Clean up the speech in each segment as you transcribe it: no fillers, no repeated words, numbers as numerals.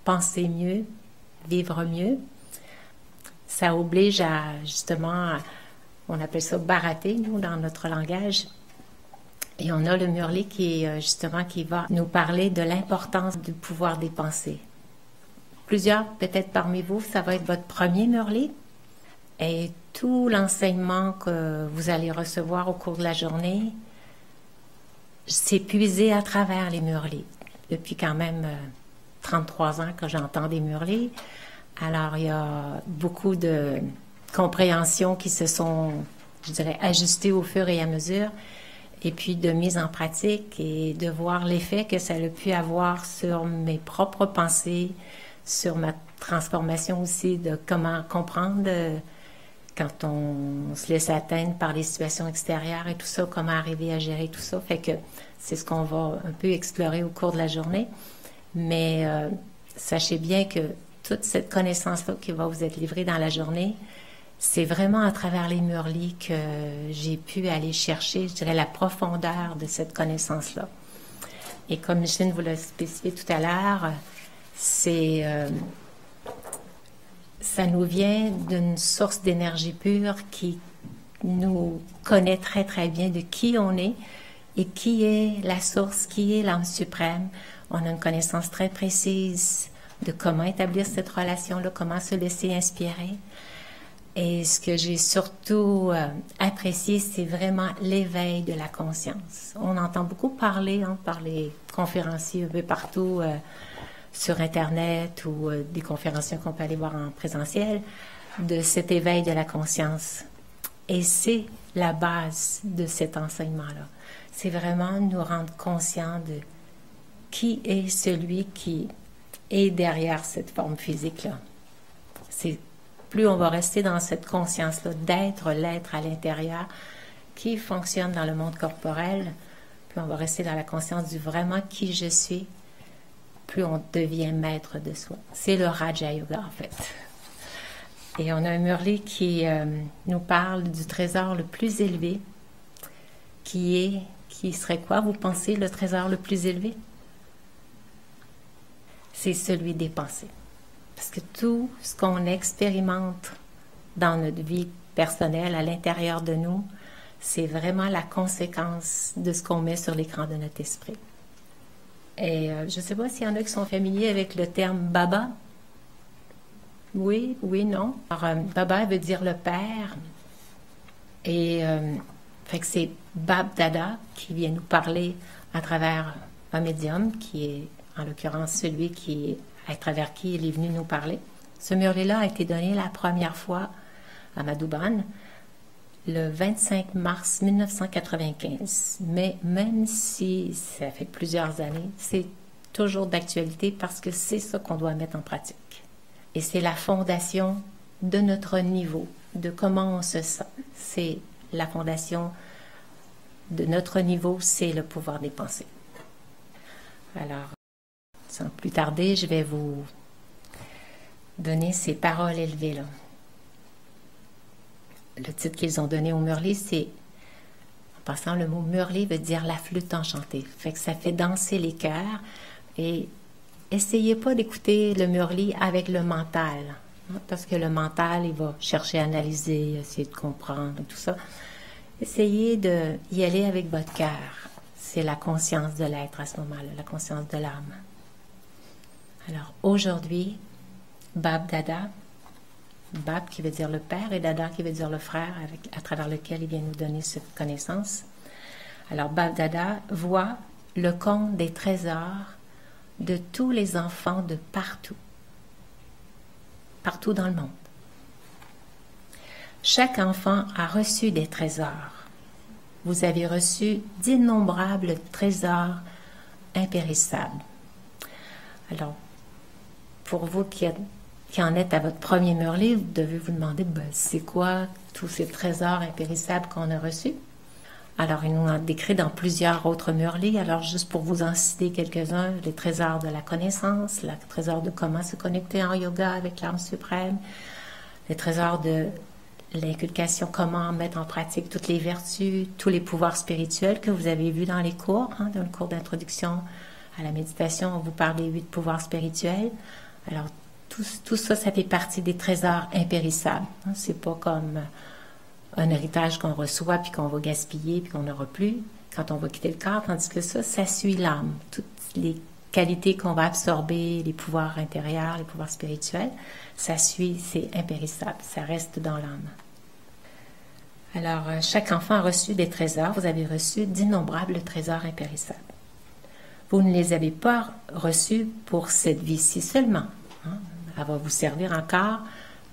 penser mieux, vivre mieux. Ça oblige à, justement, on appelle ça barater, nous, dans notre langage. Et on a le Murli qui est justement qui va nous parler de l'importance du pouvoir des pensées. Plusieurs, peut-être parmi vous, ça va être votre premier Murli. Et tout l'enseignement que vous allez recevoir au cours de la journée, c'est puisé à travers les Murlis. Depuis quand même 33 ans que j'entends des Murlis. Alors, il y a beaucoup de compréhensions qui se sont, je dirais, ajustées au fur et à mesure. Et puis de mise en pratique et de voir l'effet que ça a pu avoir sur mes propres pensées, sur ma transformation aussi, de comment comprendre quand on se laisse atteindre par les situations extérieures et tout ça, comment arriver à gérer tout ça. Fait que c'est ce qu'on va un peu explorer au cours de la journée. Mais sachez bien que toute cette connaissance-là qui va vous être livrée dans la journée, c'est vraiment à travers les Murlis que j'ai pu aller chercher, je dirais, la profondeur de cette connaissance-là. Et comme Micheline vous l'a spécifié tout à l'heure, ça nous vient d'une source d'énergie pure qui nous connaît très, très bien de qui on est et qui est la source, qui est l'âme suprême. On a une connaissance très précise de comment établir cette relation-là, comment se laisser inspirer. Et ce que j'ai surtout apprécié, c'est vraiment l'éveil de la conscience. On entend beaucoup parler par les conférenciers un peu partout sur Internet ou des conférenciers qu'on peut aller voir en présentiel, de cet éveil de la conscience. Et c'est la base de cet enseignement-là. C'est vraiment nous rendre conscients de qui est celui qui est derrière cette forme physique-là. C'est plus on va rester dans cette conscience-là d'être l'être à l'intérieur qui fonctionne dans le monde corporel, plus on va rester dans la conscience du vraiment qui je suis, plus on devient maître de soi. C'est le Raja Yoga, en fait. Et on a un Murli qui nous parle du trésor le plus élevé, qui serait quoi, vous pensez, le trésor le plus élevé? C'est celui des pensées. Parce que tout ce qu'on expérimente dans notre vie personnelle, à l'intérieur de nous, c'est vraiment la conséquence de ce qu'on met sur l'écran de notre esprit. Et je ne sais pas s'il y en a qui sont familiers avec le terme Baba. Oui, non. Alors, Baba veut dire le Père. Et fait que c'est Bab Dada qui vient nous parler à travers un médium qui est, en l'occurrence, celui à travers qui il est venu nous parler. Ce Murli-là a été donné la première fois à Madhouban le 25 mars 1995. Mais même si ça fait plusieurs années, c'est toujours d'actualité parce que c'est ça qu'on doit mettre en pratique. Et c'est la fondation de notre niveau, de comment on se sent. C'est la fondation de notre niveau, c'est le pouvoir des pensées. Alors, sans plus tarder, je vais vous donner ces paroles élevées-là. Le titre qu'ils ont donné au Murli, c'est, en passant, le mot Murli veut dire la flûte enchantée. Fait que ça fait danser les cœurs. Et essayez pas d'écouter le Murli avec le mental, hein, parce que le mental, il va chercher à analyser, essayer de comprendre, tout ça. Essayez d'y aller avec votre cœur. C'est la conscience de l'être à ce moment-là, la conscience de l'âme. Alors, aujourd'hui, Bab Dada, Bab qui veut dire le père et Dada qui veut dire le frère à travers lequel il vient nous donner cette connaissance. Alors, Bab Dada voit le compte des trésors de tous les enfants de partout dans le monde. Chaque enfant a reçu des trésors. Vous avez reçu d'innombrables trésors impérissables. Alors, pour vous qui en êtes à votre premier Murli, vous devez vous demander, c'est quoi tous ces trésors impérissables qu'on a reçus? Alors, il nous en décrit dans plusieurs autres Murlis. Alors, juste pour vous en citer quelques-uns, les trésors de la connaissance, le trésor de comment se connecter en yoga avec l'âme suprême, les trésors de l'inculcation, comment mettre en pratique toutes les vertus, tous les pouvoirs spirituels que vous avez vus dans les cours, dans le cours d'introduction à la méditation, on vous parle des 8 pouvoirs spirituels. Alors, tout ça, ça fait partie des trésors impérissables. Hein. C'est pas comme un héritage qu'on reçoit puis qu'on va gaspiller puis qu'on n'aura plus quand on va quitter le corps, tandis que ça suit l'âme. Toutes les qualités qu'on va absorber, les pouvoirs intérieurs, les pouvoirs spirituels, ça suit, c'est impérissable, ça reste dans l'âme. Alors, chaque enfant a reçu des trésors. Vous avez reçu d'innombrables trésors impérissables. Vous ne les avez pas reçus pour cette vie-ci seulement. Hein? Elle va vous servir encore.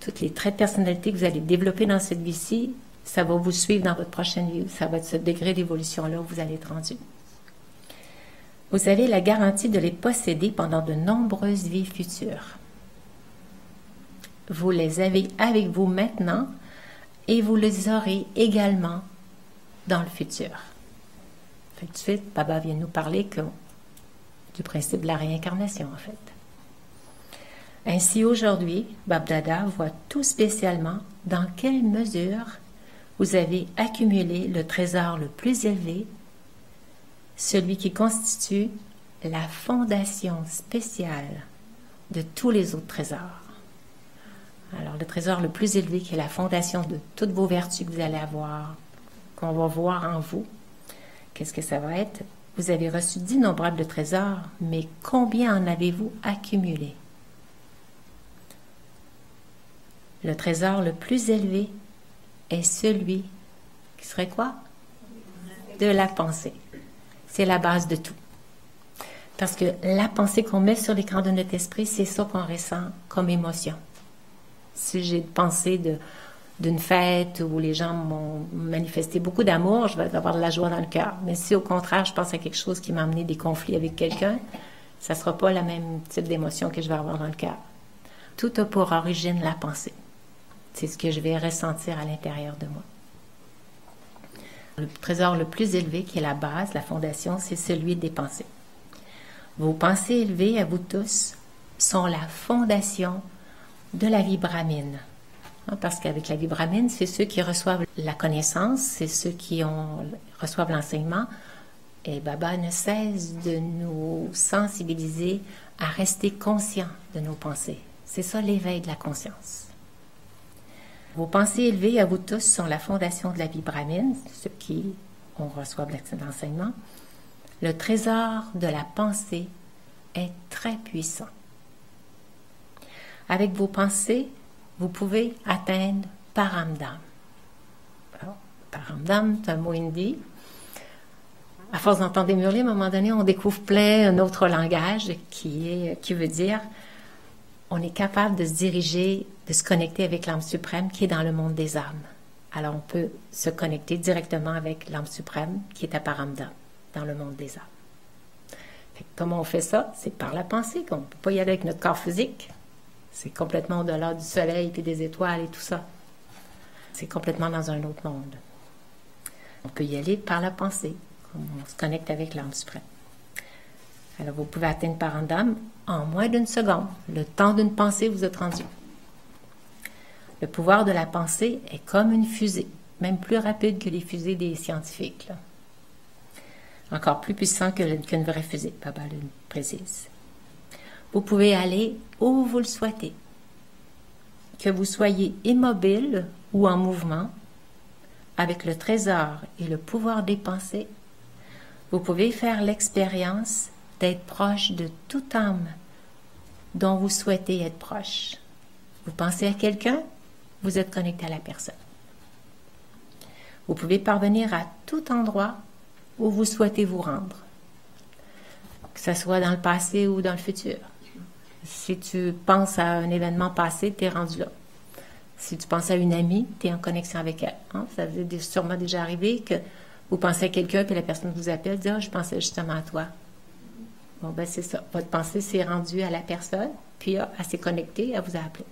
Toutes les traits de personnalité que vous allez développer dans cette vie-ci, ça va vous suivre dans votre prochaine vie. Ça va être ce degré d'évolution-là où vous allez être rendu. Vous avez la garantie de les posséder pendant de nombreuses vies futures. Vous les avez avec vous maintenant et vous les aurez également dans le futur. Fait que tout de suite, Baba vient nous parler du principe de la réincarnation, en fait. Ainsi, aujourd'hui, Bab Dada voit tout spécialement dans quelle mesure vous avez accumulé le trésor le plus élevé, celui qui constitue la fondation spéciale de tous les autres trésors. Alors, le trésor le plus élevé, qui est la fondation de toutes vos vertus que vous allez avoir, qu'on va voir en vous, qu'est-ce que ça va être? Vous avez reçu d'innombrables trésors, mais combien en avez-vous accumulé? Le trésor le plus élevé est celui qui serait quoi? De la pensée. C'est la base de tout. Parce que la pensée qu'on met sur l'écran de notre esprit, c'est ça qu'on ressent comme émotion. Si j'ai pensé d'une fête où les gens m'ont manifesté beaucoup d'amour, je vais avoir de la joie dans le cœur. Mais si au contraire, je pense à quelque chose qui m'a amené des conflits avec quelqu'un, ça ne sera pas le même type d'émotion que je vais avoir dans le cœur. Tout a pour origine la pensée. C'est ce que je vais ressentir à l'intérieur de moi. Le trésor le plus élevé, qui est la base, la fondation, c'est celui des pensées. Vos pensées élevées, à vous tous, sont la fondation de la vie brahmine. Parce qu'avec la vie brahmine, c'est ceux qui reçoivent la connaissance, c'est ceux qui reçoivent l'enseignement. Et Baba ne cesse de nous sensibiliser à rester conscients de nos pensées. C'est ça l'éveil de la conscience. Vos pensées élevées à vous tous sont la fondation de la vie brahmine, ceux qui reçoivent l'enseignement. Le trésor de la pensée est très puissant. Avec vos pensées, vous pouvez atteindre Paramdam. Paramdam, c'est un mot hindi. À force d'entendre des murmures, à un moment donné, on découvre plein un autre langage qui veut dire on est capable de se diriger, de se connecter avec l'âme suprême qui est dans le monde des âmes. Alors, on peut se connecter directement avec l'âme suprême qui est à Paramdam, dans le monde des âmes. Comment on fait ça? C'est par la pensée, qu'on ne peut pas y aller avec notre corps physique. C'est complètement au-delà du soleil et des étoiles et tout ça. C'est complètement dans un autre monde. On peut y aller par la pensée. On se connecte avec l'âme suprême. Alors, vous pouvez atteindre Paramdam en moins d'une seconde. Le temps d'une pensée, vous êtes rendu. Le pouvoir de la pensée est comme une fusée, même plus rapide que les fusées des scientifiques, là. Encore plus puissant qu'une vraie fusée, Baba le précise. Vous pouvez aller où vous le souhaitez. Que vous soyez immobile ou en mouvement, avec le trésor et le pouvoir des pensées, vous pouvez faire l'expérience d'être proche de toute âme dont vous souhaitez être proche. Vous pensez à quelqu'un, vous êtes connecté à la personne. Vous pouvez parvenir à tout endroit où vous souhaitez vous rendre, que ce soit dans le passé ou dans le futur. Si tu penses à un événement passé, tu es rendu là. Si tu penses à une amie, tu es en connexion avec elle. Hein? Ça vous est sûrement déjà arrivé que vous pensez à quelqu'un, puis la personne vous appelle, dit « Ah, je pensais justement à toi. » Bon, ben c'est ça. Votre pensée s'est rendue à la personne, puis elle s'est connectée, elle vous a appelé.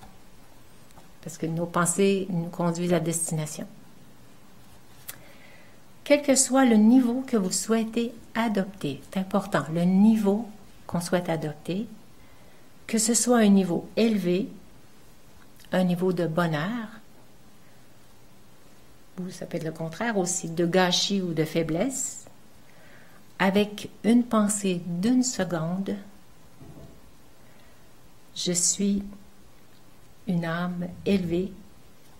Parce que nos pensées nous conduisent à destination. Quel que soit le niveau que vous souhaitez adopter, c'est important, le niveau qu'on souhaite adopter, que ce soit un niveau élevé, un niveau de bonheur, ou ça peut être le contraire aussi, de gâchis ou de faiblesse, avec une pensée d'une seconde, Je suis une âme élevée.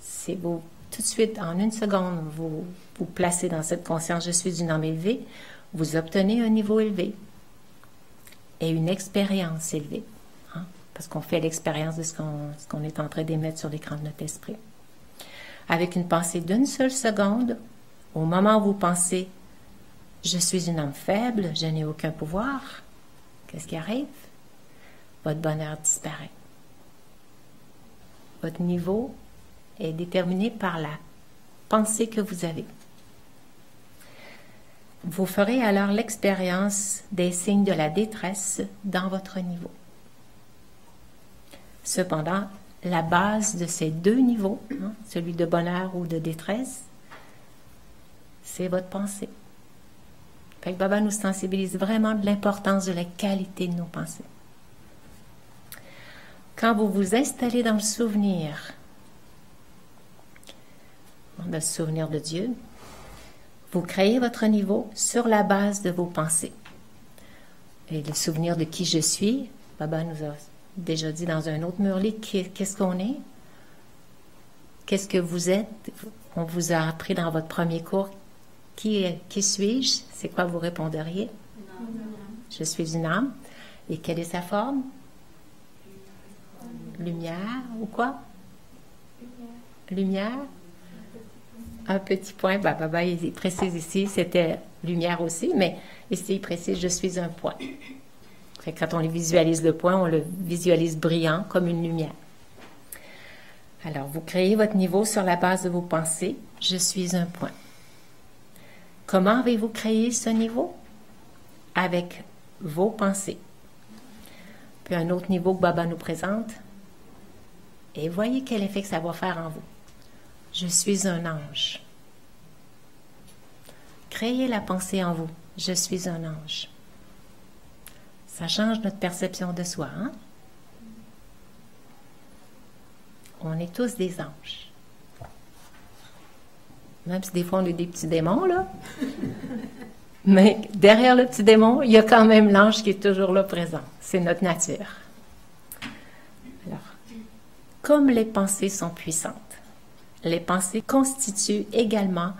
C'est vous, tout de suite, en une seconde, vous vous placez dans cette conscience, je suis une âme élevée, vous obtenez un niveau élevé et une expérience élevée. Hein? Parce qu'on fait l'expérience de ce qu'on est en train d'émettre sur l'écran de notre esprit. Avec une pensée d'une seule seconde, au moment où vous pensez « Je suis une âme faible, je n'ai aucun pouvoir », qu'est-ce qui arrive? Votre bonheur disparaît. Votre niveau est déterminé par la pensée que vous avez. Vous ferez alors l'expérience des signes de la détresse dans votre niveau. Cependant, la base de ces deux niveaux, hein, celui de bonheur ou de détresse, c'est votre pensée. Fait que Baba nous sensibilise vraiment de l'importance de la qualité de nos pensées. Quand vous vous installez dans le souvenir de Dieu, vous créez votre niveau sur la base de vos pensées. Et le souvenir de qui je suis, Baba nous a déjà dit dans un autre murli, qu'est-ce qu'on est? Qu'est-ce que vous êtes? On vous a appris dans votre premier cours, qui suis-je? C'est quoi vous répondriez? Je suis une âme. Et quelle est sa forme? Lumière ou quoi? Lumière. Un petit point. Baba, il précise ici, c'était lumière aussi, mais ici, il précise, je suis un point. Fait que quand on visualise le point, on le visualise brillant comme une lumière. Alors, vous créez votre niveau sur la base de vos pensées. Je suis un point. Comment avez-vous créé ce niveau? Avec vos pensées. Puis un autre niveau que Baba nous présente. Et voyez quel effet que ça va faire en vous. Je suis un ange. Créez la pensée en vous. Je suis un ange. Ça change notre perception de soi, hein? On est tous des anges. Même si des fois on est des petits démons, là. Mais derrière le petit démon, il y a quand même l'ange qui est toujours là présent. C'est notre nature. Alors, comme les pensées sont puissantes, les pensées constituent également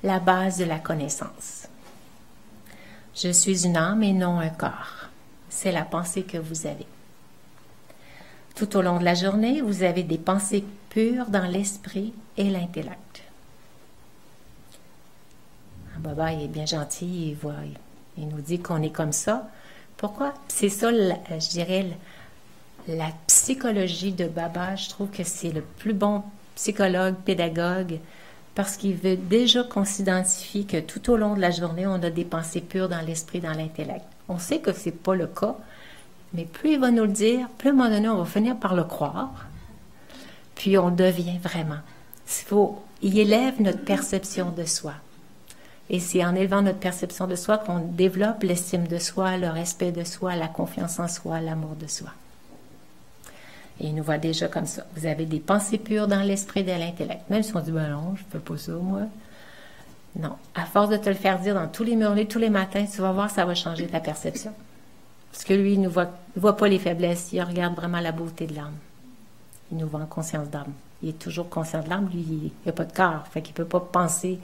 la base de la connaissance. Je suis une âme et non un corps. C'est la pensée que vous avez. Tout au long de la journée, vous avez des pensées pures dans l'esprit et l'intellect. Baba, il est bien gentil, il nous dit qu'on est comme ça. Pourquoi? C'est ça, je dirais, la psychologie de Baba. Je trouve que c'est le plus bon psychologue, pédagogue, parce qu'il veut déjà qu'on s'identifie que tout au long de la journée, on a des pensées pures dans l'esprit, dans l'intellect. On sait que ce n'est pas le cas, mais plus il va nous le dire, plus à un moment donné, on va finir par le croire, puis on devient vraiment. Il élève notre perception de soi. Et c'est en élevant notre perception de soi qu'on développe l'estime de soi, le respect de soi, la confiance en soi, l'amour de soi. Et il nous voit déjà comme ça. Vous avez des pensées pures dans l'esprit et dans l'intellect. Même si on dit, ben non, je ne fais pas ça, moi. Non. À force de te le faire dire dans tous les murlets, tous les matins, tu vas voir, ça va changer ta perception. Parce que lui, il ne voit pas les faiblesses. Il regarde vraiment la beauté de l'âme. Il nous voit en conscience d'âme. Il est toujours conscient de l'âme. Lui, il n'a pas de corps. Fait qu'il ne peut pas penser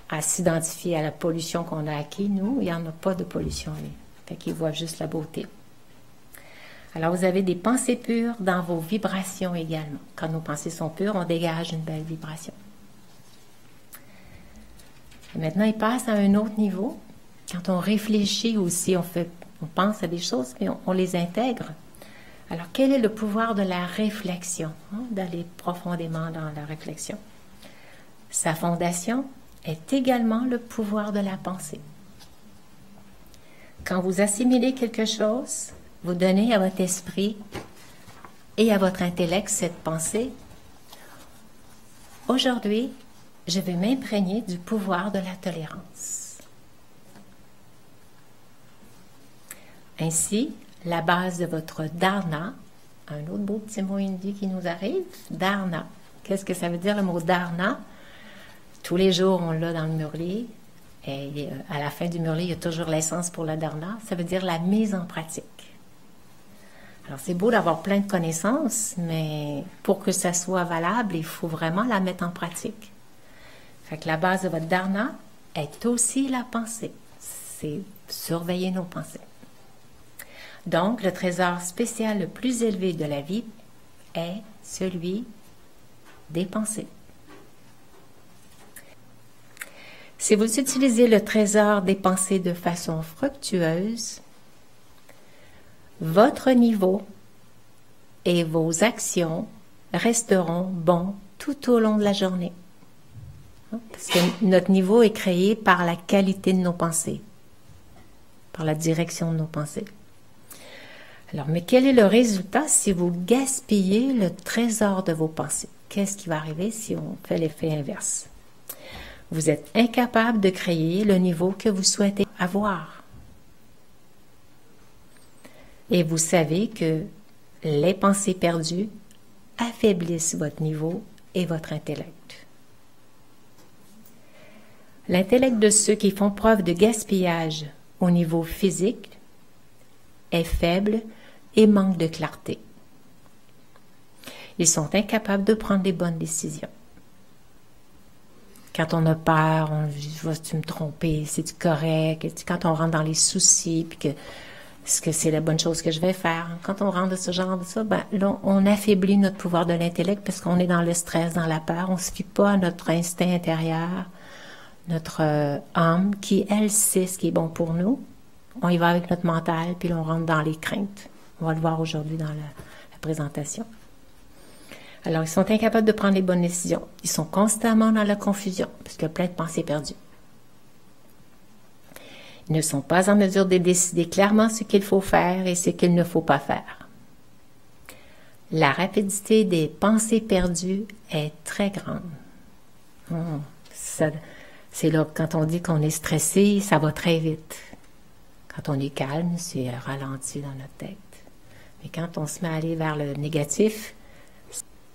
à s'identifier à la pollution qu'on a acquis. Nous, il n'y en a pas de pollution, lui. Fait qu'il voit juste la beauté. Alors, vous avez des pensées pures dans vos vibrations également. Quand nos pensées sont pures, on dégage une belle vibration. Et maintenant, il passe à un autre niveau. Quand on réfléchit aussi, on pense à des choses, mais on les intègre. Alors, quel est le pouvoir de la réflexion? D'aller profondément dans la réflexion. Sa fondation est également le pouvoir de la pensée. Quand vous assimilez quelque chose, vous donnez à votre esprit et à votre intellect cette pensée. Aujourd'hui, je vais m'imprégner du pouvoir de la tolérance. Ainsi, la base de votre dharna, un autre beau petit mot hindi qui nous arrive, dharna. Qu'est-ce que ça veut dire le mot dharna? Tous les jours, on l'a dans le murli. Et à la fin du murli, il y a toujours l'essence pour le dharna. Ça veut dire la mise en pratique. Alors, c'est beau d'avoir plein de connaissances, mais pour que ça soit valable, il faut vraiment la mettre en pratique. Fait que la base de votre dharana est aussi la pensée. C'est surveiller nos pensées. Donc, le trésor spécial le plus élevé de la vie est celui des pensées. Si vous utilisez le trésor des pensées de façon fructueuse, votre niveau et vos actions resteront bons tout au long de la journée. Parce que notre niveau est créé par la qualité de nos pensées, par la direction de nos pensées. Alors, mais quel est le résultat si vous gaspillez le trésor de vos pensées? Qu'est-ce qui va arriver si on fait l'effet inverse? Vous êtes incapable de créer le niveau que vous souhaitez avoir. Et vous savez que les pensées perdues affaiblissent votre niveau et votre intellect. L'intellect de ceux qui font preuve de gaspillage au niveau physique est faible et manque de clarté. Ils sont incapables de prendre des bonnes décisions. Quand on a peur, on dit « vas-tu me tromper, c'est-tu correct? » Quand on rentre dans les soucis, puis que est-ce que c'est la bonne chose que je vais faire? Quand on rentre de ce genre de ça, ben là, on affaiblit notre pouvoir de l'intellect parce qu'on est dans le stress, dans la peur. On ne se fie pas à notre instinct intérieur, notre âme, qui, elle, sait ce qui est bon pour nous. On y va avec notre mental, puis là, on rentre dans les craintes. On va le voir aujourd'hui dans la présentation. Alors, ils sont incapables de prendre les bonnes décisions. Ils sont constamment dans la confusion, parce qu'il y a plein de pensées perdues. Ils ne sont pas en mesure de décider clairement ce qu'il faut faire et ce qu'il ne faut pas faire. La rapidité des pensées perdues est très grande. C'est là, quand on dit qu'on est stressé, ça va très vite. Quand on est calme, c'est ralenti dans notre tête. Mais quand on se met à aller vers le négatif,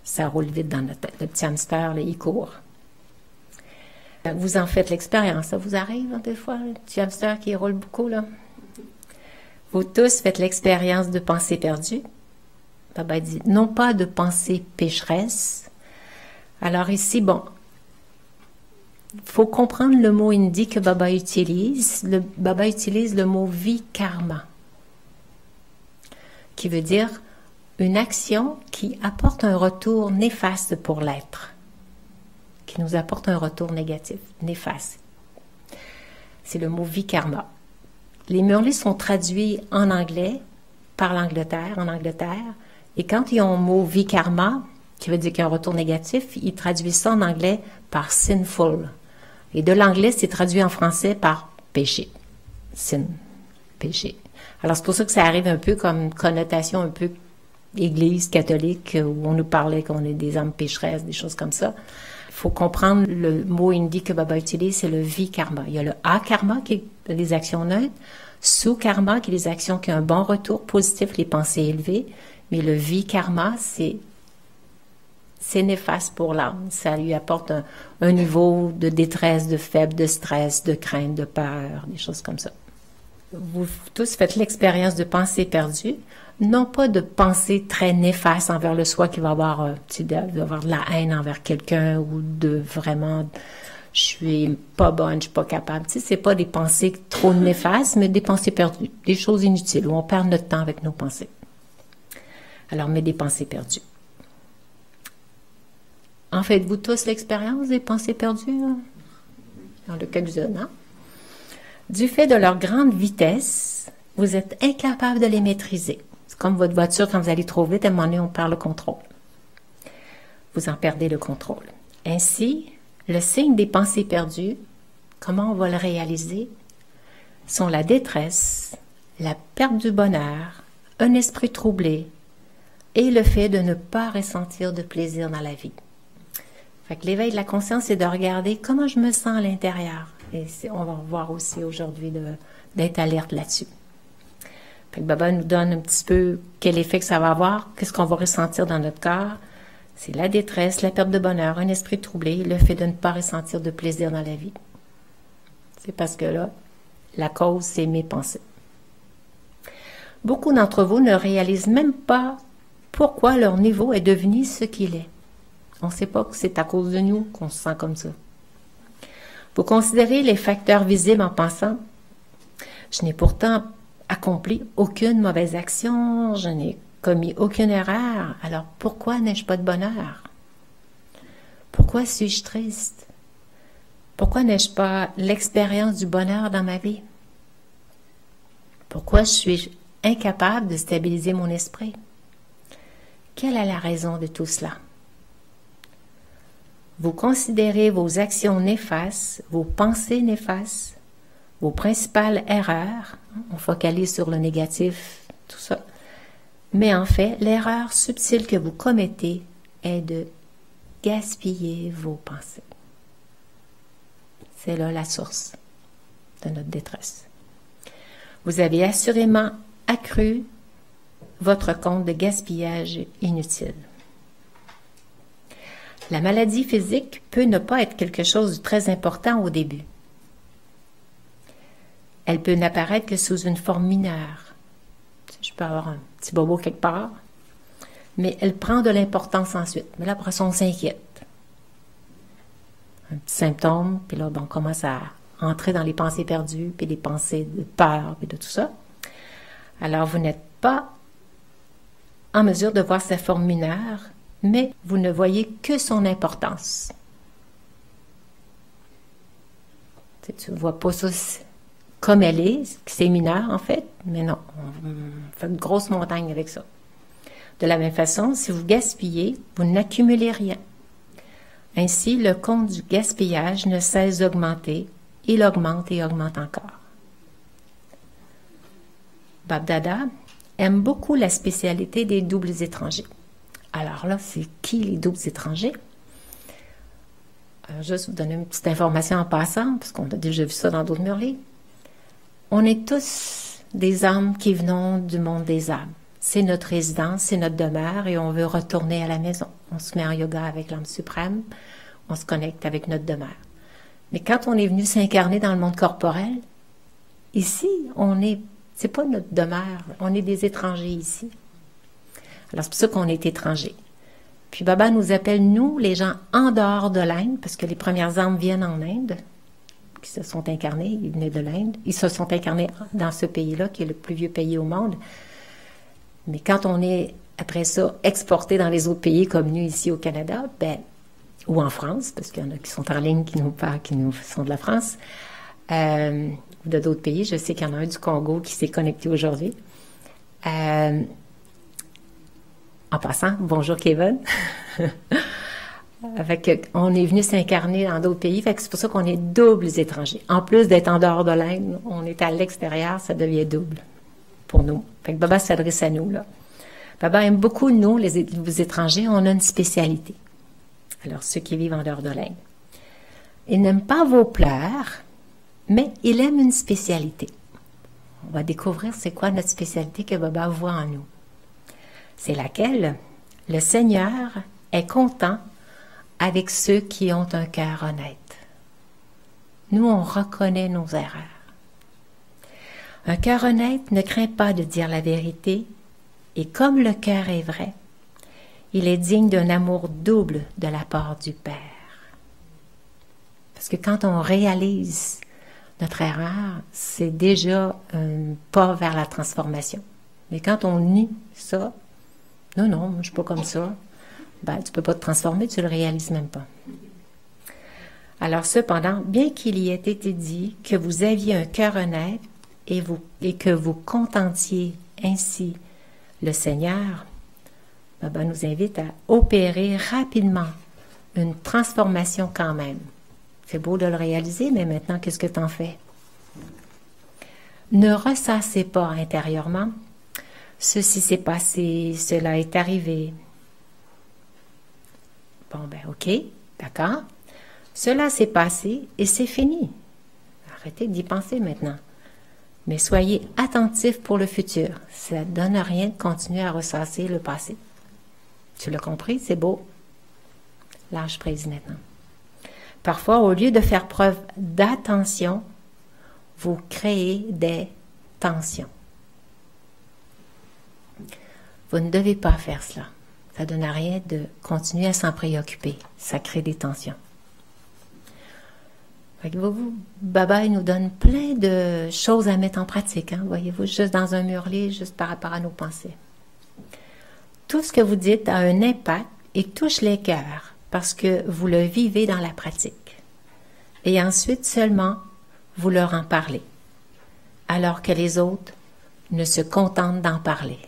ça roule vite dans notre tête. Le petit hamster, là, il court. Vous en faites l'expérience. Ça vous arrive, hein, des fois, le petit hamster qui roule beaucoup, là? Vous tous faites l'expérience de pensées perdues. Baba dit, non pas de pensées pécheresses. Alors ici, bon, il faut comprendre le mot hindi que Baba utilise. Baba utilise le mot vikarma, qui veut dire une action qui apporte un retour néfaste pour l'être, qui nous apporte un retour négatif, néfaste. C'est le mot vikarma. Les Murlis sont traduits en anglais par l'Angleterre, en Angleterre, et quand ils ont le mot vikarma, qui veut dire qu'il y a un retour négatif, ils traduisent ça en anglais par sinful. Et de l'anglais, c'est traduit en français par péché. Sin, péché. Alors c'est pour ça que ça arrive un peu comme une connotation un peu Église catholique où on nous parlait qu'on est des âmes pécheresses, des choses comme ça. Il faut comprendre le mot hindi que Baba utilise, c'est le vikarma. Il y a le akarma qui est des actions neutres, sukarma qui est des actions qui ont un bon retour positif, les pensées élevées, mais le vikarma, c'est néfaste pour l'âme. Ça lui apporte un niveau de détresse, de faible, de stress, de crainte, de peur, des choses comme ça. Vous tous faites l'expérience de pensées perdues, non pas de pensées très néfastes envers le soi qui va avoir, avoir de la haine envers quelqu'un ou de vraiment je suis pas bonne, je suis pas capable. Tu sais, c'est pas des pensées trop néfastes, mais des pensées perdues, des choses inutiles où on perd notre temps avec nos pensées. Alors, mais des pensées perdues. En faites-vous tous l'expérience des pensées perdues? Hein? Dans le quelques-unes, hein? Du fait de leur grande vitesse, vous êtes incapable de les maîtriser. C'est comme votre voiture, quand vous allez trop vite, à un moment donné, on perd le contrôle. Vous en perdez le contrôle. Ainsi, le signe des pensées perdues, comment on va le réaliser, sont la détresse, la perte du bonheur, un esprit troublé et le fait de ne pas ressentir de plaisir dans la vie. Fait que l'éveil de la conscience, c'est de regarder comment je me sens à l'intérieur. Et on va voir aussi aujourd'hui d'être alerte là-dessus. Fait que Baba nous donne un petit peu quel effet que ça va avoir, qu'est-ce qu'on va ressentir dans notre corps. C'est la détresse, la perte de bonheur, un esprit troublé, le fait de ne pas ressentir de plaisir dans la vie. C'est parce que là, la cause, c'est mes pensées. Beaucoup d'entre vous ne réalisent même pas pourquoi leur niveau est devenu ce qu'il est. On ne sait pas que c'est à cause de nous qu'on se sent comme ça. Vous considérez les facteurs visibles en pensant « Je n'ai pourtant accompli aucune mauvaise action, je n'ai commis aucune erreur, alors pourquoi n'ai-je pas de bonheur? Pourquoi suis-je triste? Pourquoi n'ai-je pas l'expérience du bonheur dans ma vie? Pourquoi suis-je incapable de stabiliser mon esprit? Quelle est la raison de tout cela? Vous considérez vos actions néfastes, vos pensées néfastes, vos principales erreurs. On focalise sur le négatif, tout ça. Mais en fait, l'erreur subtile que vous commettez est de gaspiller vos pensées. C'est là la source de notre détresse. Vous avez assurément accru votre compte de gaspillage inutile. La maladie physique peut ne pas être quelque chose de très important au début. Elle peut n'apparaître que sous une forme mineure. Je peux avoir un petit bobo quelque part, mais elle prend de l'importance ensuite. Mais là, après ça, on s'inquiète. Un petit symptôme, puis là, on commence à entrer dans les pensées perdues, puis les pensées de peur, puis de tout ça. Alors, vous n'êtes pas en mesure de voir sa forme mineure, mais vous ne voyez que son importance. Tu ne vois pas ça comme elle est, c'est mineur en fait, mais non, on fait une grosse montagne avec ça. De la même façon, si vous gaspillez, vous n'accumulez rien. Ainsi, le compte du gaspillage ne cesse d'augmenter, il augmente et augmente encore. Bab Dada aime beaucoup la spécialité des doubles étrangers. Alors là, c'est qui les doubles étrangers? Juste vous donner une petite information en passant, parce qu'on a déjà vu ça dans d'autres murlets. On est tous des âmes qui venons du monde des âmes. C'est notre résidence, c'est notre demeure et on veut retourner à la maison. On se met en yoga avec l'âme suprême, on se connecte avec notre demeure. Mais quand on est venu s'incarner dans le monde corporel, ici, c'est pas notre demeure, on est des étrangers ici. Alors c'est pour ça qu'on est étrangers. Puis Baba nous appelle, nous, les gens en dehors de l'Inde, parce que les premières âmes viennent en Inde, qui se sont incarnés, ils venaient de l'Inde. Ils se sont incarnés dans ce pays-là, qui est le plus vieux pays au monde. Mais quand on est, après ça, exporté dans les autres pays, comme nous ici au Canada, ou en France, parce qu'il y en a qui sont en ligne, qui nous parlent, qui nous sont de la France, ou de d'autres pays. Je sais qu'il y en a un du Congo qui s'est connecté aujourd'hui. En passant, bonjour Kevin. On est venu s'incarner dans d'autres pays, c'est pour ça qu'on est doubles étrangers. En plus d'être en dehors de l'Inde, on est à l'extérieur, ça devient double pour nous. Fait que Baba s'adresse à nous, là. Baba aime beaucoup nous, les étrangers, on a une spécialité. Alors, ceux qui vivent en dehors de l'Inde. Il n'aime pas vos pleurs, mais il aime une spécialité. On va découvrir c'est quoi notre spécialité que Baba voit en nous. C'est laquelle? Le Seigneur est content avec ceux qui ont un cœur honnête. Nous, on reconnaît nos erreurs. Un cœur honnête ne craint pas de dire la vérité, et comme le cœur est vrai, il est digne d'un amour double de la part du Père. Parce que quand on réalise notre erreur, c'est déjà un pas vers la transformation. Mais quand on nie ça, non, moi, je ne suis pas comme ça, tu ne peux pas te transformer, tu ne le réalises même pas. Alors cependant, bien qu'il y ait été dit que vous aviez un cœur honnête et que vous contentiez ainsi le Seigneur, Baba nous invite à opérer rapidement une transformation quand même. C'est beau de le réaliser, mais maintenant, qu'est-ce que tu en fais? Ne ressassez pas intérieurement. Ceci s'est passé, cela est arrivé. Bon, ok, d'accord. Cela s'est passé et c'est fini. Arrêtez d'y penser maintenant. Mais soyez attentifs pour le futur. Ça ne donne rien de continuer à ressasser le passé. Tu l'as compris? C'est beau. Lâche prise maintenant. Parfois, au lieu de faire preuve d'attention, vous créez des tensions. Vous ne devez pas faire cela. Ça ne donne à rien de continuer à s'en préoccuper. Ça crée des tensions. Baba, il nous donne plein de choses à mettre en pratique, hein, voyez-vous, juste dans un murlet, juste par rapport à nos pensées. Tout ce que vous dites a un impact et touche les cœurs parce que vous le vivez dans la pratique. Et ensuite seulement, vous leur en parlez, alors que les autres ne se contentent d'en parler.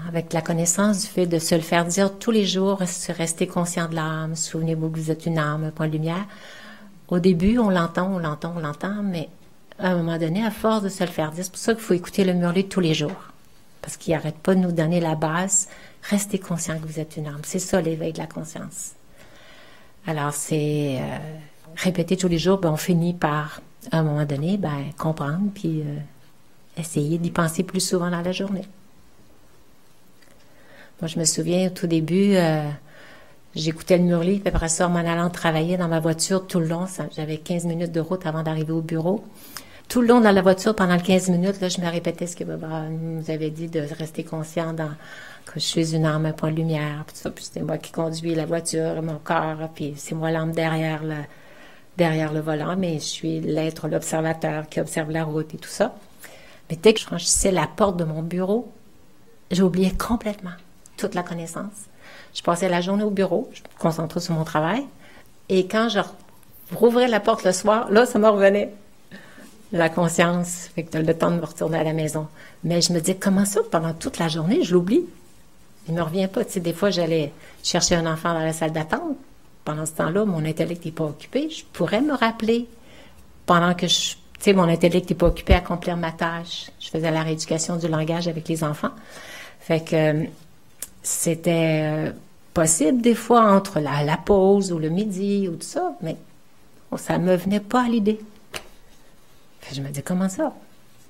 Avec la connaissance du fait de se le faire dire tous les jours, restez conscient de l'âme, souvenez-vous que vous êtes une âme, un point de lumière. Au début, on l'entend, mais à un moment donné, à force de se le faire dire, c'est pour ça qu'il faut écouter le murlet tous les jours. Parce qu'il n'arrête pas de nous donner la base. Restez conscient que vous êtes une âme. C'est ça l'éveil de la conscience. Alors, c'est répéter tous les jours, ben, on finit par, à un moment donné, ben, comprendre, puis essayer d'y penser plus souvent dans la journée. Moi, je me souviens, au tout début, j'écoutais le murlet, puis après ça, en m'en allant travailler dans ma voiture tout le long, j'avais 15 minutes de route avant d'arriver au bureau. Tout le long dans la voiture, pendant les 15 minutes, là, je me répétais ce que Baba nous avait dit, de rester conscient que je suis une âme, un point de lumière, puis tout ça. Puis c'était moi qui conduis la voiture, mon corps, puis c'est moi l'âme derrière le volant, mais je suis l'être, l'observateur qui observe la route et tout ça. Mais dès que je franchissais la porte de mon bureau, j'oubliais complètement toute la connaissance. Je passais la journée au bureau, je me concentrais sur mon travail, et quand je rouvrais la porte le soir, là, ça me revenait. La conscience, fait que tu as le temps de me retourner à la maison. Mais je me disais, comment ça, pendant toute la journée, je l'oublie? Il ne me revient pas. Tu sais, des fois, j'allais chercher un enfant dans la salle d'attente. Pendant ce temps-là, mon intellect n'est pas occupé. Je pourrais me rappeler pendant que tu sais, mon intellect n'est pas occupé à accomplir ma tâche. Je faisais la rééducation du langage avec les enfants. Fait que c'était possible des fois entre la pause ou le midi ou tout ça, mais ça ne me venait pas à l'idée. Je me dis, comment ça?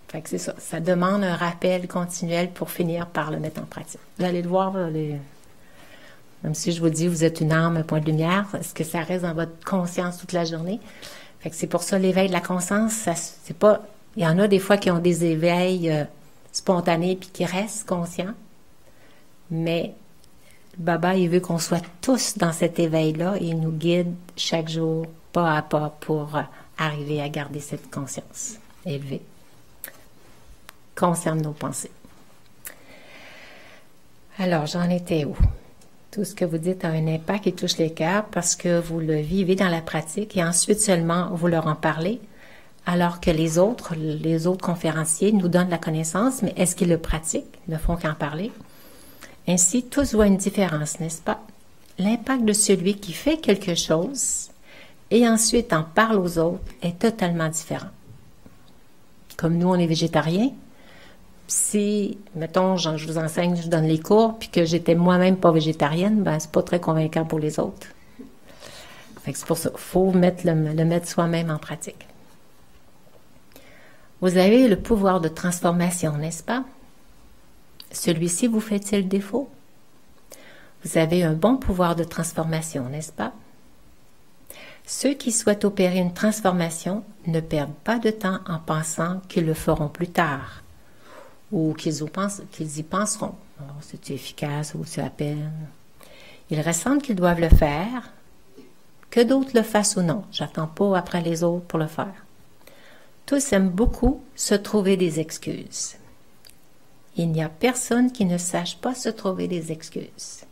Fait que c'est ça. Ça demande un rappel continuel pour finir par le mettre en pratique. Vous allez le voir, même si je vous dis, vous êtes une âme, un point de lumière, est-ce que ça reste dans votre conscience toute la journée? Fait que c'est pour ça, l'éveil de la conscience, c'est pas... Il y en a des fois qui ont des éveils spontanés puis qui restent conscients, mais Baba, il veut qu'on soit tous dans cet éveil-là et il nous guide chaque jour, pas à pas, pour arriver à garder cette conscience élevée. Concerne nos pensées. Alors, j'en étais où? Tout ce que vous dites a un impact et touche les cœurs parce que vous le vivez dans la pratique et ensuite seulement vous leur en parlez, alors que les autres conférenciers nous donnent la connaissance, mais est-ce qu'ils le pratiquent? Ils ne font qu'en parler. Ainsi, tous voient une différence, n'est-ce pas? L'impact de celui qui fait quelque chose et ensuite en parle aux autres est totalement différent. Comme nous, on est végétariens, si, mettons, je vous enseigne, je donne les cours, puis que j'étais moi-même pas végétarienne, ben c'est pas très convaincant pour les autres. Fait que c'est pour ça, il faut le mettre soi-même en pratique. Vous avez le pouvoir de transformation, n'est-ce pas? Celui-ci vous fait-il défaut? Vous avez un bon pouvoir de transformation, n'est-ce pas? Ceux qui souhaitent opérer une transformation ne perdent pas de temps en pensant qu'ils le feront plus tard ou qu'ils y penseront. Alors, c'est efficace ou c'est à peine. Ils ressentent qu'ils doivent le faire, que d'autres le fassent ou non. J'attends pas après les autres pour le faire. Tous aiment beaucoup se trouver des excuses. Il n'y a personne qui ne sache pas se trouver des excuses.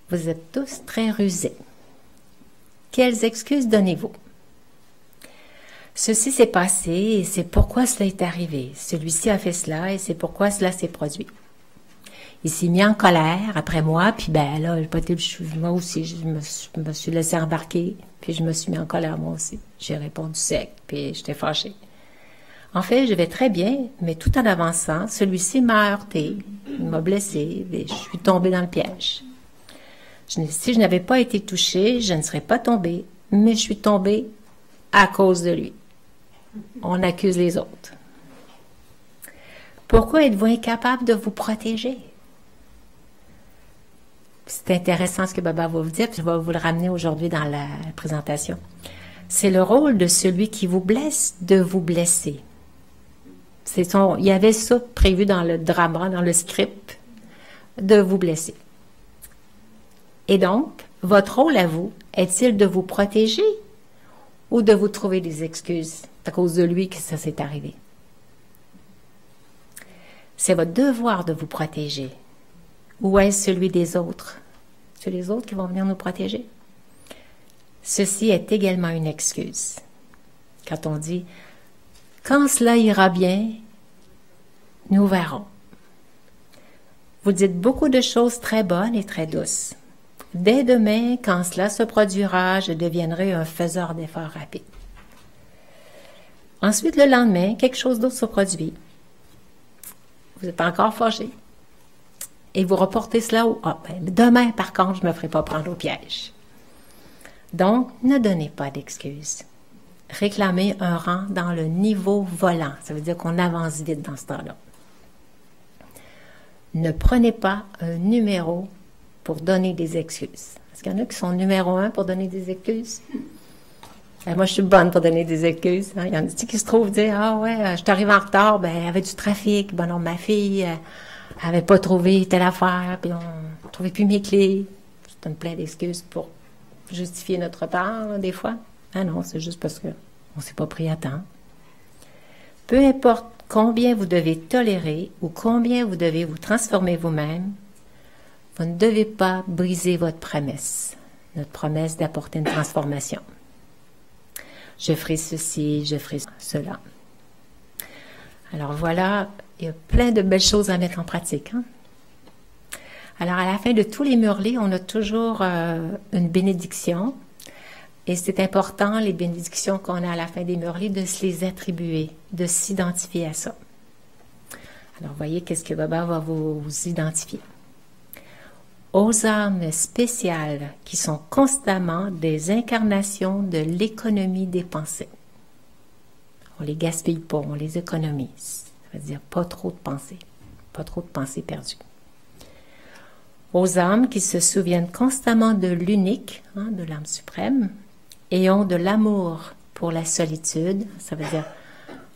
Vous êtes tous très rusés. Quelles excuses donnez-vous? Ceci s'est passé et c'est pourquoi cela est arrivé. Celui-ci a fait cela et c'est pourquoi cela s'est produit. Il s'est mis en colère après moi, puis ben là, moi aussi, je me suis laissé embarquer, puis je me suis mis en colère moi aussi. J'ai répondu sec, puis j'étais fâchée. En fait, je vais très bien, mais tout en avançant, celui-ci m'a heurté, il m'a blessée, et je suis tombée dans le piège. Si je n'avais pas été touchée, je ne serais pas tombée, mais je suis tombée à cause de lui. On accuse les autres. Pourquoi êtes-vous incapable de vous protéger? C'est intéressant ce que Baba va vous dire, puis je vais vous le ramener aujourd'hui dans la présentation. C'est le rôle de celui qui vous blesse de vous blesser. Il y avait ça prévu dans le drama, dans le script, de vous blesser. Et donc, votre rôle à vous, est-il de vous protéger ou de vous trouver des excuses à cause de lui que ça s'est arrivé? C'est votre devoir de vous protéger. Ou est-ce celui des autres? C'est les autres qui vont venir nous protéger? Ceci est également une excuse. Quand on dit « Quand cela ira bien, nous verrons ». Vous dites beaucoup de choses très bonnes et très douces. Dès demain, quand cela se produira, je deviendrai un faiseur d'efforts rapides. Ensuite, le lendemain, quelque chose d'autre se produit. Vous êtes encore fâché. Et vous reportez cela au « Ah, ben, demain, par contre, je ne me ferai pas prendre au piège ». Donc, ne donnez pas d'excuses. Réclamez un rang dans le niveau volant. Ça veut dire qu'on avance vite dans ce temps-là. Ne prenez pas un numéro pour donner des excuses. Est-ce qu'il y en a qui sont numéro 1 pour donner des excuses? Moi, je suis bonne pour donner des excuses. Hein. Il y en a qui se trouvent dire « Ah ouais, je t'arrive en retard, ben, il y avait du trafic. Ben non, ma fille avait pas trouvé telle affaire, puis on ne trouvait plus mes clés. » C'est une plein d'excuses pour justifier notre retard, là, des fois. Ah non, c'est juste parce qu'on ne s'est pas pris à temps. Peu importe combien vous devez tolérer ou combien vous devez vous transformer vous-même, vous ne devez pas briser votre promesse, notre promesse d'apporter une transformation. Je ferai ceci, je ferai cela. Alors voilà, il y a plein de belles choses à mettre en pratique. Hein? Alors à la fin de tous les murlets, on a toujours une bénédiction. Et c'est important, les bénédictions qu'on a à la fin des murlets, de se les attribuer, de s'identifier à ça. Alors voyez qu'est-ce que Baba va vous identifier. Aux âmes spéciales qui sont constamment des incarnations de l'économie des pensées. On les gaspille pas, on les économise. Ça veut dire pas trop de pensées perdues. Aux âmes qui se souviennent constamment de l'unique, hein, de l'âme suprême, et ont de l'amour pour la solitude, ça veut dire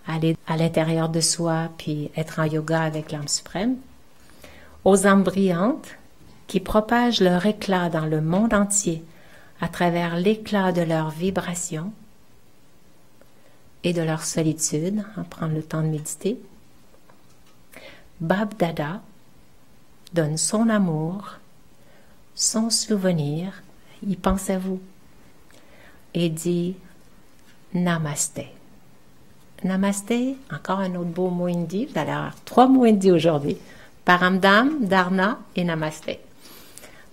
aller à l'intérieur de soi puis être en yoga avec l'âme suprême. Aux âmes brillantes qui propagent leur éclat dans le monde entier à travers l'éclat de leur vibration et de leur solitude, hein, prendre le temps de méditer. Bab Dada donne son amour, son souvenir, il pense à vous et dit Namasté. Namasté, encore un autre beau mot hindi, vous allez avoir 3 mots hindi aujourd'hui. Paramdam, Dharna et Namasté.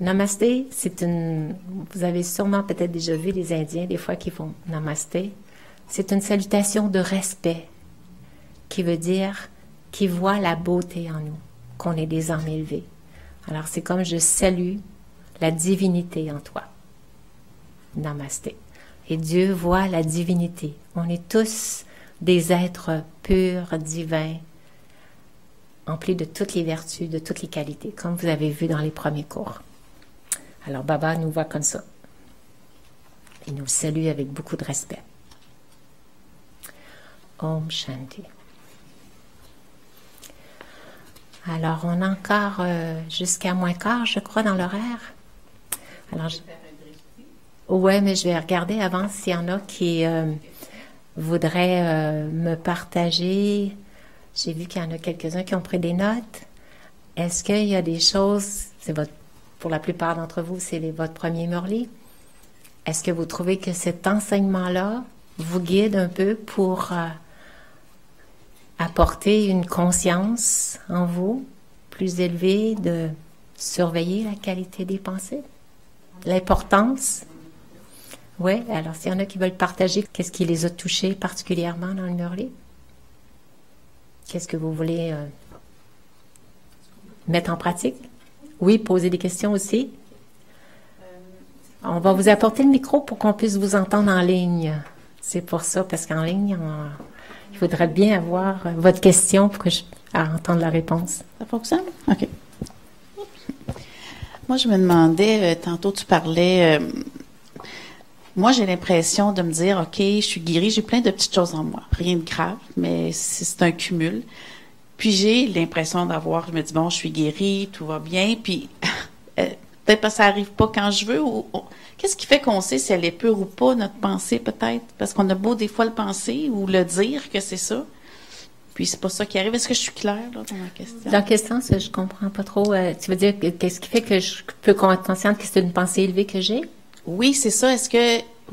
Namasté, c'est une... Vous avez sûrement peut-être déjà vu les Indiens, des fois, qui font Namasté. C'est une salutation de respect qui veut dire qu'ils voient la beauté en nous, qu'on est des âmes élevées. Alors, c'est comme je salue la divinité en toi. Namasté. Et Dieu voit la divinité. On est tous des êtres purs, divins, emplis de toutes les vertus, de toutes les qualités, comme vous avez vu dans les premiers cours. Alors, Baba nous voit comme ça. Il nous salue avec beaucoup de respect. Om Shanti. Alors, on a encore jusqu'à moins quart, je crois, dans l'horaire. Alors, ouais, mais je vais regarder avant s'il y en a qui voudraient me partager. J'ai vu qu'il y en a quelques-uns qui ont pris des notes. Est-ce qu'il y a des choses, pour la plupart d'entre vous, c'est votre premier murli. Est-ce que vous trouvez que cet enseignement-là vous guide un peu pour apporter une conscience en vous plus élevée de surveiller la qualité des pensées? L'importance? Oui, alors s'il y en a qui veulent partager, qu'est-ce qui les a touchés particulièrement dans le murli? Qu'est-ce que vous voulez mettre en pratique? Oui, poser des questions aussi. On va vous apporter le micro pour qu'on puisse vous entendre en ligne. C'est pour ça, parce qu'en ligne, il faudrait bien avoir votre question pour que entendre la réponse. Ça fonctionne? OK. Moi, je me demandais, tantôt tu parlais Moi, j'ai l'impression de me dire, OK, je suis guérie, j'ai plein de petites choses en moi. Rien de grave, mais c'est un cumul. Puis j'ai l'impression je me dis, bon, je suis guérie, tout va bien. Puis peut-être que ça arrive pas quand je veux. Qu'est-ce qui fait qu'on sait si elle est pure ou pas, notre pensée, peut-être? Parce qu'on a beau des fois le penser ou le dire que c'est ça. Puis c'est pas ça qui arrive. Est-ce que je suis claire là, dans ma question? Dans quel sens? Je comprends pas trop. Tu veux dire, qu'est-ce qui fait que je peux être consciente que c'est une pensée élevée que j'ai? Oui, c'est ça.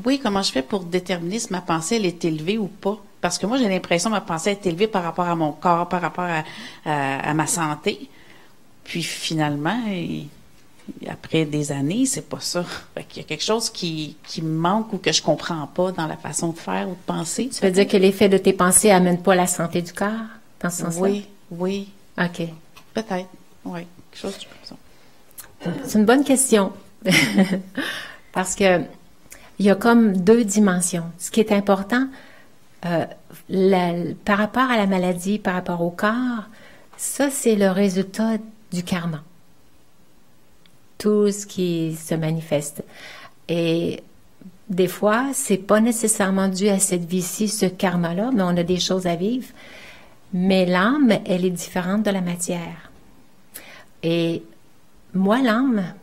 Oui, comment je fais pour déterminer si ma pensée, elle est élevée ou pas? Parce que moi, j'ai l'impression que ma pensée est élevée par rapport à mon corps, par rapport à ma santé. Puis finalement, après des années, c'est pas ça. Fait qu'il y a quelque chose qui me manque ou que je comprends pas dans la façon de faire ou de penser. Tu veux dire que l'effet de tes pensées amène pas la santé du corps, dans ce sens-là? Oui. OK. Peut-être. Oui. Quelque chose comme ça. C'est une bonne question. Parce que il y a comme deux dimensions. Ce qui est important, par rapport à la maladie, par rapport au corps, ça, c'est le résultat du karma. Tout ce qui se manifeste. Et des fois, c'est pas nécessairement dû à cette vie-ci, ce karma-là, mais on a des choses à vivre. Mais l'âme, elle est différente de la matière. Et moi, l'âme,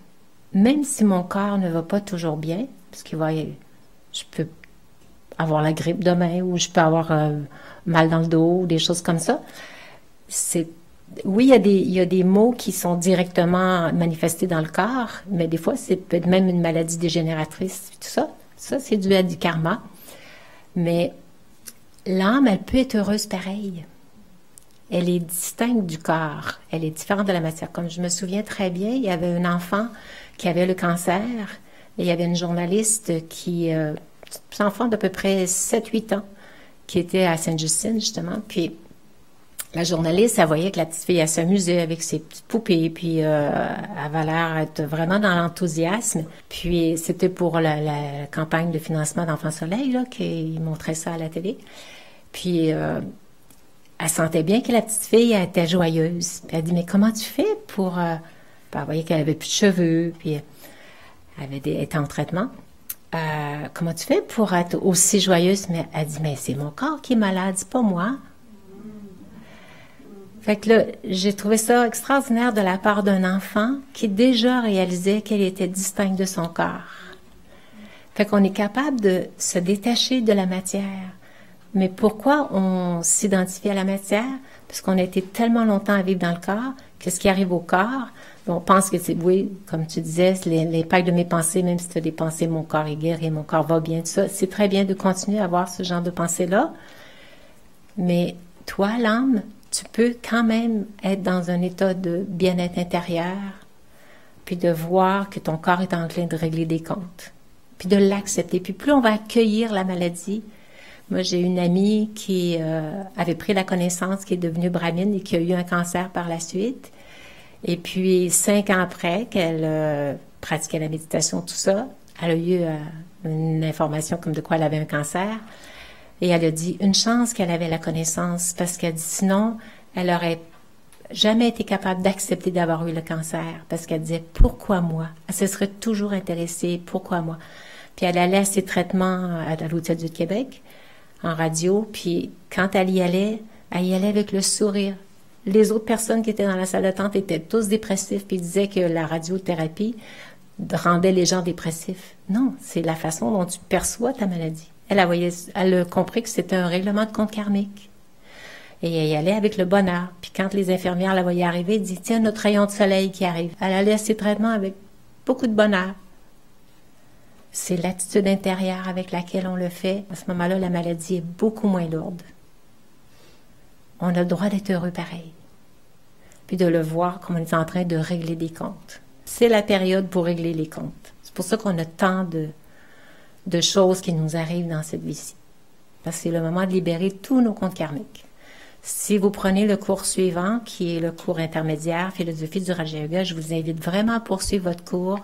même si mon corps ne va pas toujours bien, parce je peux avoir la grippe demain ou je peux avoir mal dans le dos ou des choses comme ça, oui, il y a des maux qui sont directement manifestés dans le corps, mais des fois, c'est peut-être même une maladie dégénératrice, tout ça. Ça, c'est dû à du karma. Mais l'âme, elle peut être heureuse pareil. Elle est distincte du corps. Elle est différente de la matière. Comme je me souviens très bien, il y avait un enfant qui avait le cancer et il y avait une journaliste petit enfant d'à peu près 7-8 ans, qui était à Sainte-Justine, justement. Puis la journaliste, elle voyait que la petite fille, elle s'amusait avec ses petites poupées, puis elle avait l'air d'être vraiment dans l'enthousiasme. Puis c'était pour la campagne de financement d'Enfants Soleil, là, qu'ils montraient ça à la télé. Puis elle sentait bien que la petite fille, elle était joyeuse. Puis elle dit, mais comment tu fais pour... Puis elle voyait qu'elle avait plus de cheveux, puis elle était en traitement. Comment tu fais pour être aussi joyeuse? Mais elle dit, mais c'est mon corps qui est malade, c'est pas moi. Fait que là, j'ai trouvé ça extraordinaire de la part d'un enfant qui déjà réalisait qu'elle était distincte de son corps. Fait qu'on est capable de se détacher de la matière. Mais pourquoi on s'identifie à la matière? Parce qu'on a été tellement longtemps à vivre dans le corps, que ce qui arrive au corps, on pense que c'est, oui, comme tu disais, l'impact de mes pensées, même si tu as des pensées, mon corps est guéri, mon corps va bien, tout ça, c'est très bien de continuer à avoir ce genre de pensées-là. Mais toi, l'âme, tu peux quand même être dans un état de bien-être intérieur, puis de voir que ton corps est en train de régler des comptes, puis de l'accepter. Puis plus on va accueillir la maladie. Moi, j'ai une amie qui avait pris la connaissance, qui est devenue brahmine et qui a eu un cancer par la suite. Et puis, 5 ans après qu'elle pratiquait la méditation, tout ça, elle a eu une information comme de quoi elle avait un cancer. Et elle a dit, une chance qu'elle avait la connaissance, parce qu'elle dit, sinon, elle aurait jamais été capable d'accepter d'avoir eu le cancer, parce qu'elle disait, pourquoi moi? Elle se serait toujours intéressée, pourquoi moi? Puis elle allait à ses traitements à l'Hôtel-Dieu de Québec, en radio, puis quand elle y allait avec le sourire. Les autres personnes qui étaient dans la salle d'attente étaient tous dépressifs, puis disaient que la radiothérapie rendait les gens dépressifs. Non, c'est la façon dont tu perçois ta maladie. Elle a compris que c'était un règlement de compte karmique. Et elle y allait avec le bonheur. Puis quand les infirmières la voyaient arriver, elle dit, tiens, notre rayon de soleil qui arrive. Elle allait à ses traitements avec beaucoup de bonheur. C'est l'attitude intérieure avec laquelle on le fait. À ce moment-là, la maladie est beaucoup moins lourde. On a le droit d'être heureux pareil. Puis de le voir comme on est en train de régler des comptes. C'est la période pour régler les comptes. C'est pour ça qu'on a tant de choses qui nous arrivent dans cette vie-ci. Parce que c'est le moment de libérer tous nos comptes karmiques. Si vous prenez le cours suivant, qui est le cours intermédiaire, philosophie du Raja Yoga, je vous invite vraiment à poursuivre votre cours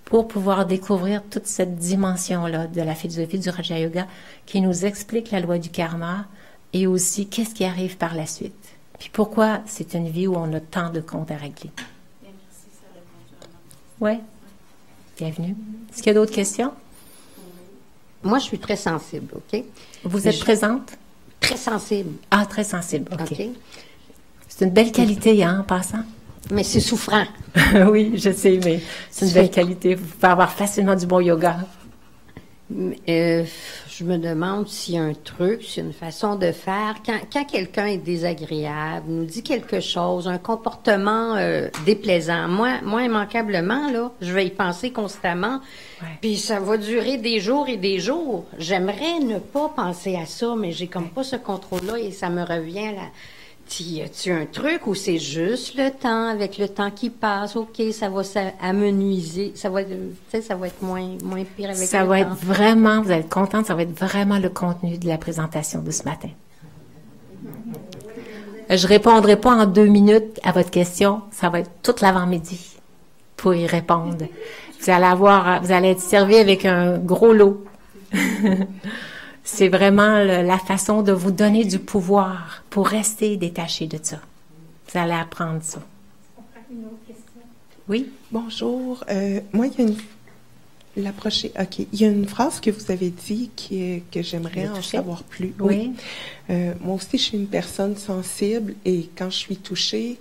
pour pouvoir découvrir toute cette dimension-là de la philosophie du Raja Yoga qui nous explique la loi du karma et aussi qu'est-ce qui arrive par la suite. Puis pourquoi c'est une vie où on a tant de comptes à régler. Bien, merci, ça répond à ma question. Oui. Bienvenue. Est-ce qu'il y a d'autres questions? moi, je suis très sensible, OK? Vous êtes présente? Très sensible. Ah, très sensible, OK. OK? C'est une belle qualité, hein, en passant. Mais c'est souffrant. Oui, je sais, mais c'est une belle qualité. Vous pouvez avoir facilement du bon yoga. Je me demande s'il y a un truc, s'il y a une façon de faire. Quand quelqu'un est désagréable, nous dit quelque chose, un comportement déplaisant, moi, immanquablement, là, je vais y penser constamment. Ouais. Puis ça va durer des jours et des jours. J'aimerais ne pas penser à ça, mais j'ai comme pas ce contrôle-là et ça me revient là. Tu un truc où c'est juste le temps, avec le temps qui passe, OK, ça va s'amenuiser, ça va être moins pire avec le temps. Ça va être vraiment, vous allez être contente, ça va être vraiment le contenu de la présentation de ce matin. Je répondrai pas en 2 minutes à votre question, ça va être toute l'avant-midi pour y répondre. Vous allez être servi avec un gros lot. C'est vraiment la façon de vous donner du pouvoir pour rester détaché de ça. Vous allez apprendre ça. On prend une autre question. Oui? Bonjour. Moi, il y a une phrase que vous avez dit que j'aimerais en savoir plus. Oui. Moi aussi, je suis une personne sensible et quand je suis touchée,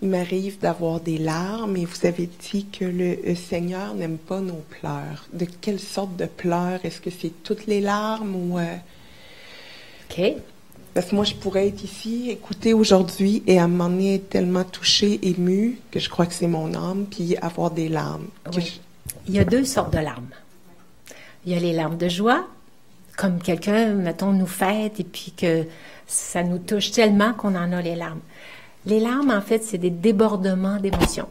il m'arrive d'avoir des larmes et vous avez dit que le Seigneur n'aime pas nos pleurs. De quelle sorte de pleurs? Est-ce que c'est toutes les larmes ou... OK. Parce que moi, je pourrais être ici, écouter aujourd'hui et à un moment donné être tellement touchée, émue, que je crois que c'est mon âme, puis avoir des larmes. Oui. Il y a 2 sortes de larmes. Il y a les larmes de joie, comme quelqu'un, mettons, nous fête et puis que ça nous touche tellement qu'on en a les larmes. Les larmes, en fait, c'est des débordements d'émotions.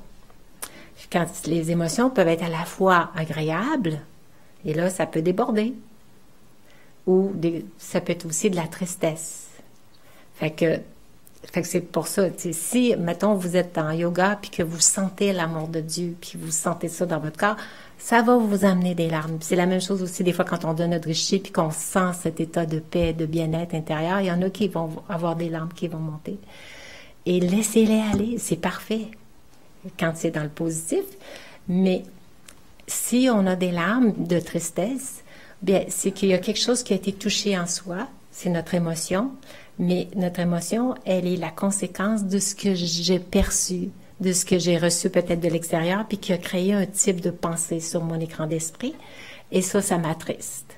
Quand les émotions peuvent être à la fois agréables, et là, ça peut déborder. Ou ça peut être aussi de la tristesse. Fait que c'est pour ça, si, mettons, vous êtes en yoga, puis que vous sentez l'amour de Dieu, puis vous sentez ça dans votre corps, ça va vous amener des larmes. C'est la même chose aussi des fois quand on donne notre riche puis qu'on sent cet état de paix, de bien-être intérieur. Il y en a qui vont avoir des larmes qui vont monter. Et laissez-les aller, c'est parfait quand c'est dans le positif. Mais si on a des larmes de tristesse, bien, c'est qu'il y a quelque chose qui a été touché en soi, c'est notre émotion. Mais notre émotion, elle est la conséquence de ce que j'ai perçu, de ce que j'ai reçu peut-être de l'extérieur, puis qui a créé un type de pensée sur mon écran d'esprit. Et ça m'attriste.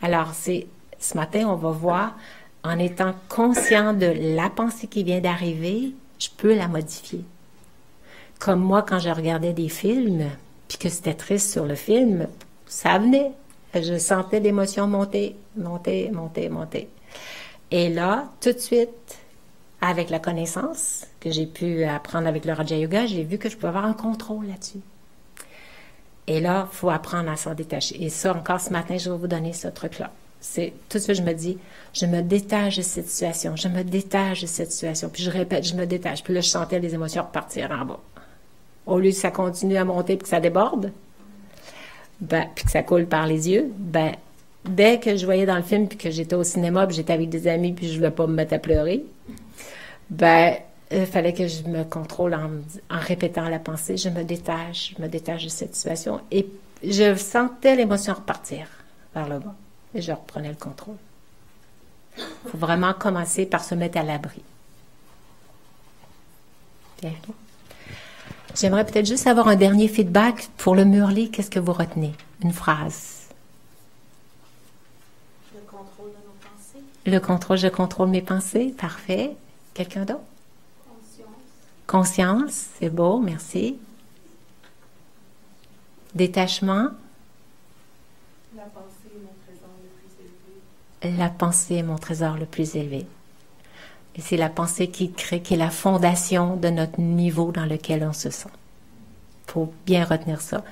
Alors, ce matin, on va voir, en étant conscient de la pensée qui vient d'arriver, je peux la modifier. Comme moi, quand je regardais des films, puis que c'était triste sur le film, ça venait. Je sentais l'émotion monter, monter, monter, monter. Et là, tout de suite, avec la connaissance que j'ai pu apprendre avec le Raja Yoga, j'ai vu que je pouvais avoir un contrôle là-dessus. Et là, il faut apprendre à s'en détacher. Et ça, encore ce matin, je vais vous donner ce truc-là. C'est tout de suite, je me dis, je me détache de cette situation, je me détache de cette situation. Puis je répète, je me détache. Puis là, je sentais les émotions repartir en bas. Au lieu que ça continue à monter puis que ça déborde, puis que ça coule par les yeux, dès que je voyais dans le film puis que j'étais au cinéma puis j'étais avec des amis puis je ne voulais pas me mettre à pleurer, il fallait que je me contrôle en répétant la pensée. Je me détache de cette situation. Et je sentais l'émotion repartir vers le bas. Et je reprenais le contrôle. Il faut vraiment commencer par se mettre à l'abri. Bien. J'aimerais peut-être juste avoir un dernier feedback pour le murler. Qu'est-ce que vous retenez? Une phrase. Le contrôle de nos pensées. Le contrôle, je contrôle mes pensées. Parfait. Quelqu'un d'autre? Conscience, c'est beau, merci. Détachement. La pensée est mon trésor le plus élevé. La pensée est mon trésor le plus élevé. Et c'est la pensée qui est la fondation de notre niveau dans lequel on se sent. Il faut bien retenir ça.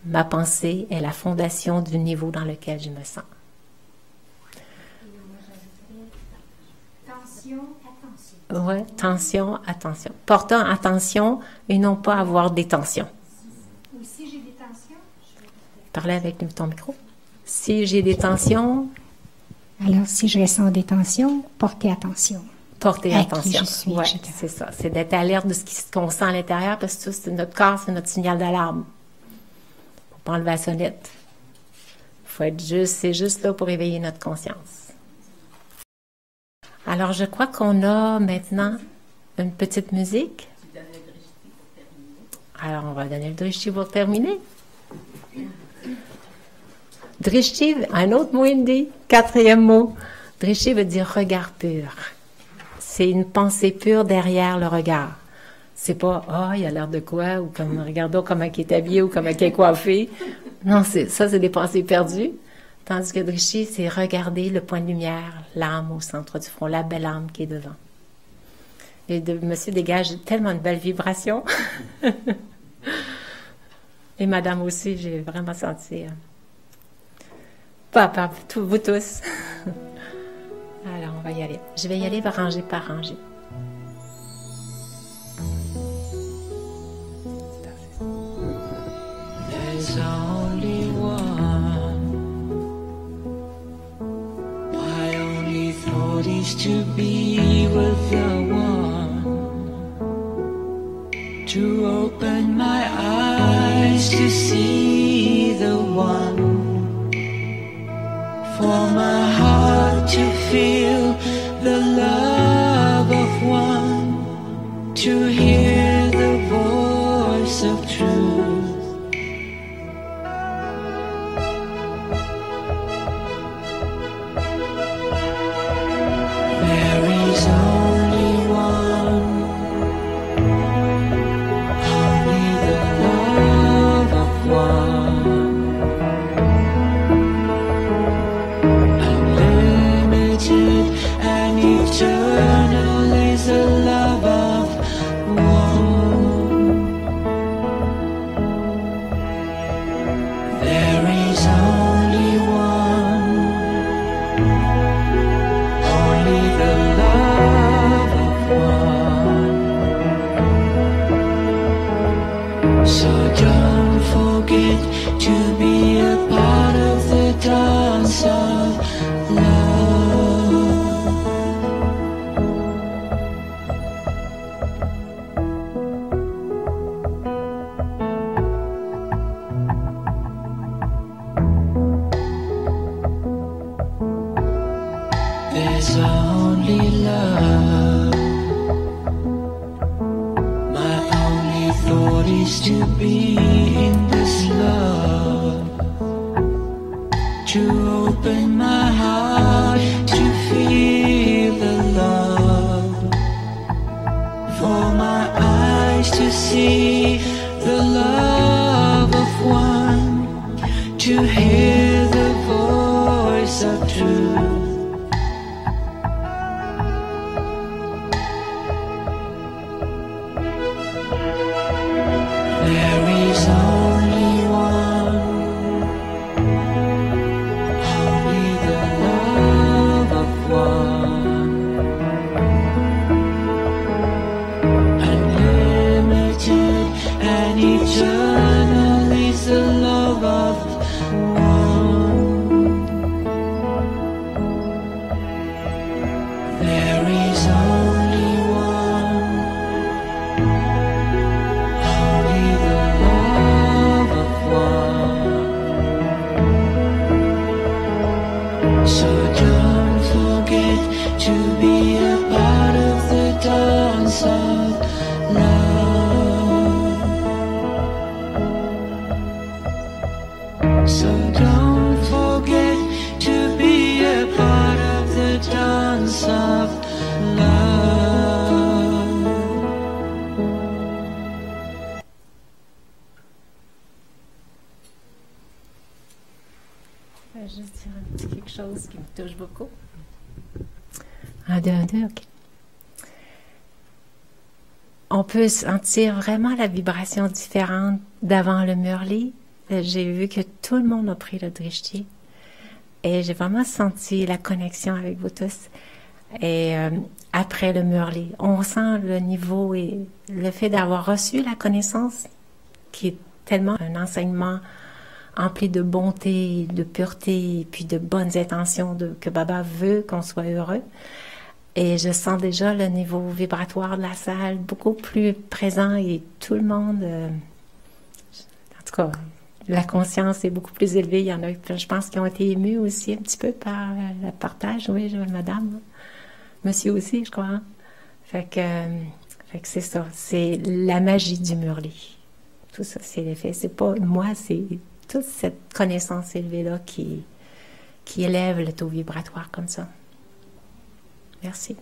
Ma pensée est la fondation du niveau dans lequel je me sens. Tension, attention. Oui, tension, attention. Portant attention et non pas avoir des tensions. Ou si j'ai des tensions, Parlez avec ton micro. Si j'ai des tensions, alors si je ressens des tensions, portez attention. portez À qui attention. je suis, Ouais, etc. c'est ça. C'est d'être alerte de ce qu'on sent à l'intérieur parce que ça, c'est notre corps, c'est notre signal d'alarme. Faut pas enlever la sonnette. faut être juste, c'est juste là pour éveiller notre conscience. Alors, je crois qu'on a maintenant une petite musique. Alors, on va donner le drishti pour terminer. Drishti, un autre mot hindi, 4e mot. Drishti veut dire regard pur. C'est une pensée pure derrière le regard. C'est pas, il a l'air de quoi, ou comme, regardons comment il est habillé, ou comment il est coiffé. Non, ça, c'est des pensées perdues. Tandis que Drishti, c'est regarder le point de lumière, l'âme au centre du front, la belle âme qui est devant. Et monsieur dégage tellement de belles vibrations. Et madame aussi, j'ai vraiment senti. Papa, vous tous. Alors, on va y aller. Je vais y aller rangée par rangée. There's only one. My only thought is to be with the one, to open my eyes to see the one, for my heart to feel the love of one, to hear the voice of truth. There's only love. My only thought is to be in this love, to open my heart to feel the love, for my eyes to see the love of one, to hear the voice of truth. There is only one, only the love of one, unlimited and eternal is the love of one. There is only one, only the love of one. So don't forget to be a part of the dance of love. So don't forget to be a part of the dance of love. Je vais juste dire un petit quelque chose qui me touche beaucoup. Un, deux, ok. On peut sentir vraiment la vibration différente d'avant le Murli. J'ai vu que tout le monde a pris le drishti. Et j'ai vraiment senti la connexion avec vous tous. Et après le Murli, on sent le niveau et le fait d'avoir reçu la connaissance, qui est tellement un enseignement empli de bonté, de pureté, et puis de bonnes intentions, que Baba veut qu'on soit heureux. Et je sens déjà le niveau vibratoire de la salle beaucoup plus présent et tout le monde, en tout cas, la conscience est beaucoup plus élevée. Il y en a, je pense, qui ont été émus aussi un petit peu par le partage. Oui, madame. Monsieur aussi, je crois. Hein? Fait que c'est ça. C'est la magie du Murli. Tout ça, c'est l'effet. C'est pas moi, c'est toute cette connaissance élevée-là qui élève le taux vibratoire comme ça. Merci.